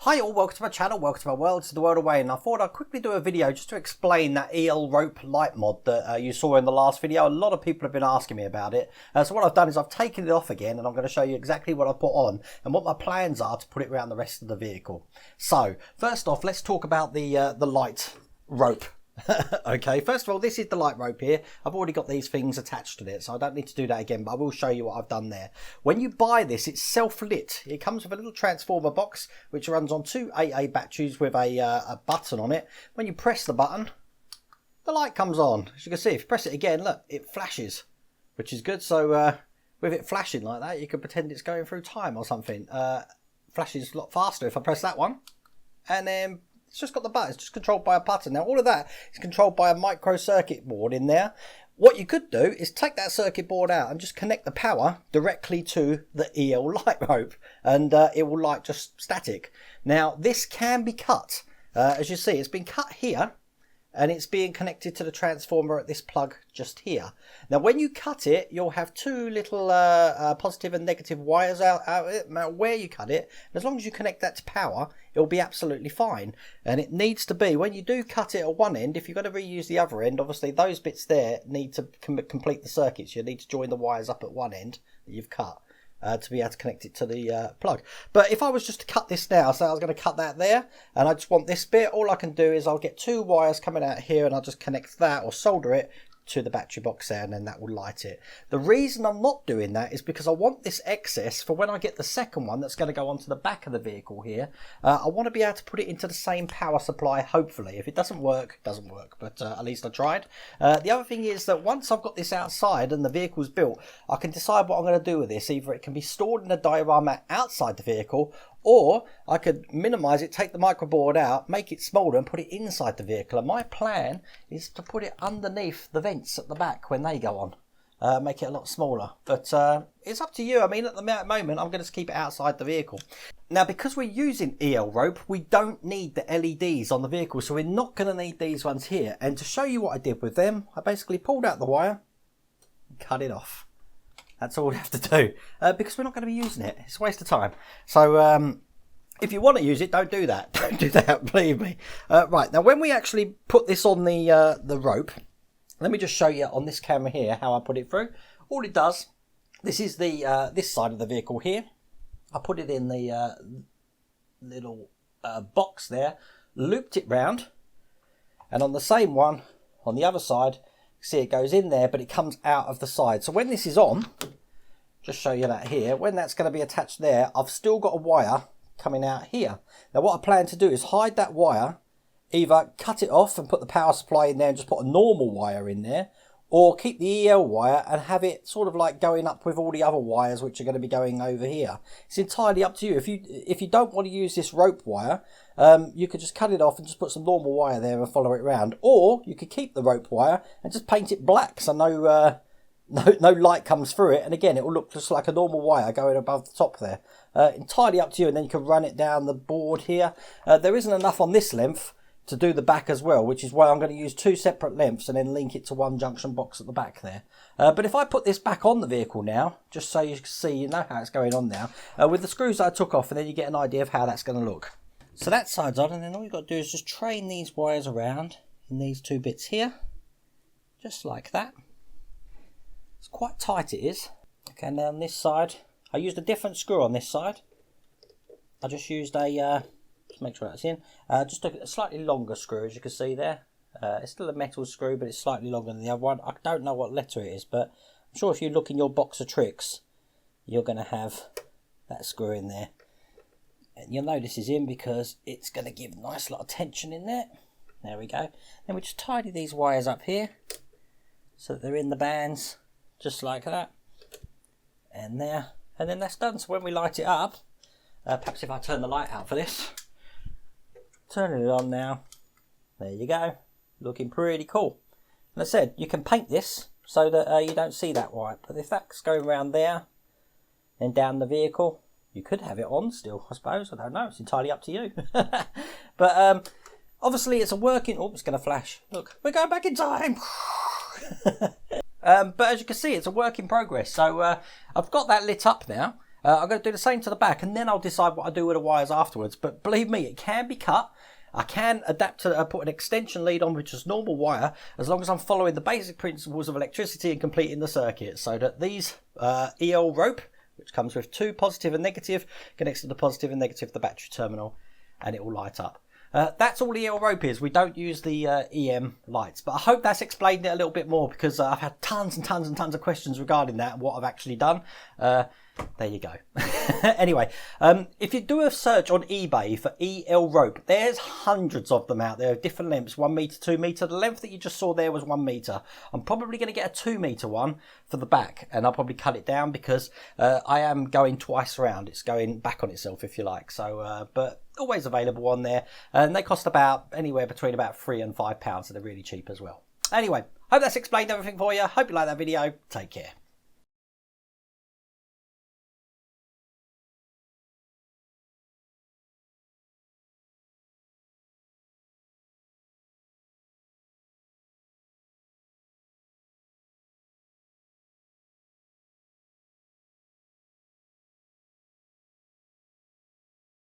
Hi all, welcome to my channel, welcome to my world, to the world away, and I thought I'd quickly do a video just to explain that EL rope light mod that you saw in the last video. A lot of people have been asking me about it. So what I've done is I've taken it off again, and I'm going to show you exactly what I put on and what my plans are to put it around the rest of the vehicle. So first off, let's talk about the light rope. Okay, first of all, this is the light rope here. I've already got these things attached to it, so I don't need to do that again, but I will show you what I've done there. When you buy this, it's self-lit. It comes with a little transformer box which runs on two AA batteries with a button on it. When you press the button, the light comes on. As you can see, if you press it again, look, it flashes, which is good. So with it flashing like that, you can pretend it's going through time or something. Flashes a lot faster if I press that one, and then it's just got the button. It's just controlled by a button. Now all of that is controlled by a micro circuit board in there. What you could do is take that circuit board out and just connect the power directly to the EL light rope, and it will light just static. Now this can be cut. As you see, it's been cut here, and it's being connected to the transformer at this plug just here. Now when you cut it, you'll have two little positive and negative wires out it, no matter where you cut it. As long as you connect that to power, it'll be absolutely fine. And it needs to be, when you do cut it at one end, if you've got to reuse the other end, obviously those bits there need to complete the circuits. You need to join the wires up at one end that you've cut to be able to connect it to the plug. But if I was just to cut this now, so I was going to cut that there, and I just want this bit, all I can do is I'll get two wires coming out here, and I'll just connect that or solder it to the battery box there, and then that will light it. The reason I'm not doing that is because I want this excess for when I get the second one that's going to go onto the back of the vehicle here. I want to be able to put it into the same power supply, hopefully. If it doesn't work, it doesn't work, but at least I tried. The other thing is that once I've got this outside and the vehicle's built, I can decide what I'm going to do with this. Either it can be stored in a diorama outside the vehicle, or I could minimise it, take the microboard out, make it smaller and put it inside the vehicle. And my plan is to put it underneath the vents at the back when they go on. Make it a lot smaller. But it's up to you. I mean, at the moment, I'm going to keep it outside the vehicle. Now, because we're using EL rope, we don't need the LEDs on the vehicle. So we're not going to need these ones here. And to show you what I did with them, I basically pulled out the wire and cut it off. That's all we have to do, because we're not going to be using it. It's a waste of time. So if you want to use it, don't do that. Don't do that, believe me. Right, now when we actually put this on the rope, let me just show you on this camera here how I put it through. All it does, this is the this side of the vehicle here. I put it in the little box there, looped it round, and on the same one, on the other side, see it goes in there, but it comes out of the side. So when this is on, just show you that here, when that's going to be attached there, I've still got a wire coming out here. Now what I plan to do is hide that wire, either cut it off and put the power supply in there and just put a normal wire in there, or keep the EL wire and have it sort of like going up with all the other wires which are going to be going over here. It's entirely up to you. If you don't want to use this rope wire, you could just cut it off and just put some normal wire there and follow it around, or you could keep the rope wire and just paint it black so no light comes through it, and again it will look just like a normal wire going above the top there. Entirely up to you, and then you can run it down the board here. There isn't enough on this length to do the back as well, which is why I'm going to use two separate lengths and then link it to one junction box at the back there. But if I put this back on the vehicle now, just so you can see, you know how it's going on now, with the screws that I took off, and then you get an idea of how that's going to look. So that side's on, and then all you've got to do is just train these wires around in these two bits here, just like that. It's quite tight, it is. Okay, now on this side, I used a different screw on this side. I just used a, just make sure that's in, just a slightly longer screw, as you can see there. It's still a metal screw, but it's slightly longer than the other one. I don't know what letter it is, but I'm sure if you look in your box of tricks, you're going to have that screw in there. And you'll know this is in because it's going to give a nice lot of tension in there. There we go. Then we just tidy these wires up here so that they're in the bands, just like that. And there. And then that's done. So when we light it up, perhaps if I turn the light out for this, turning it on now, there you go, looking pretty cool. And I said, you can paint this so that you don't see that white, but if that's going around there and down the vehicle, you could have it on still, I suppose. I don't know, it's entirely up to you. But obviously it's a working, oh, it's going to flash, look, we're going back in time. But as you can see, it's a work in progress. So I've got that lit up now. I'm going to do the same to the back, and then I'll decide what I do with the wires afterwards. But believe me, it can be cut. I can adapt to put an extension lead on, which is normal wire, as long as I'm following the basic principles of electricity and completing the circuit. So that these EL rope, which comes with 2 positive and negative, connects to the positive and negative of the battery terminal, and it will light up. That's all EL rope is. We don't use the EM lights, but I hope that's explained it a little bit more, because I've had tons and tons and tons of questions regarding that and what I've actually done. There you go. Anyway, if you do a search on eBay for EL rope, there's hundreds of them out there of different lengths, 1 meter, 2 meter. The length that you just saw there was 1 meter. I'm probably going to get a 2 meter one for the back, and I'll probably cut it down because I am going twice around. It's going back on itself, if you like. So, but always available on there, and they cost about anywhere between about £3 and £5, so they're really cheap as well. Anyway, hope that's explained everything for you. Hope you like that video. Take care.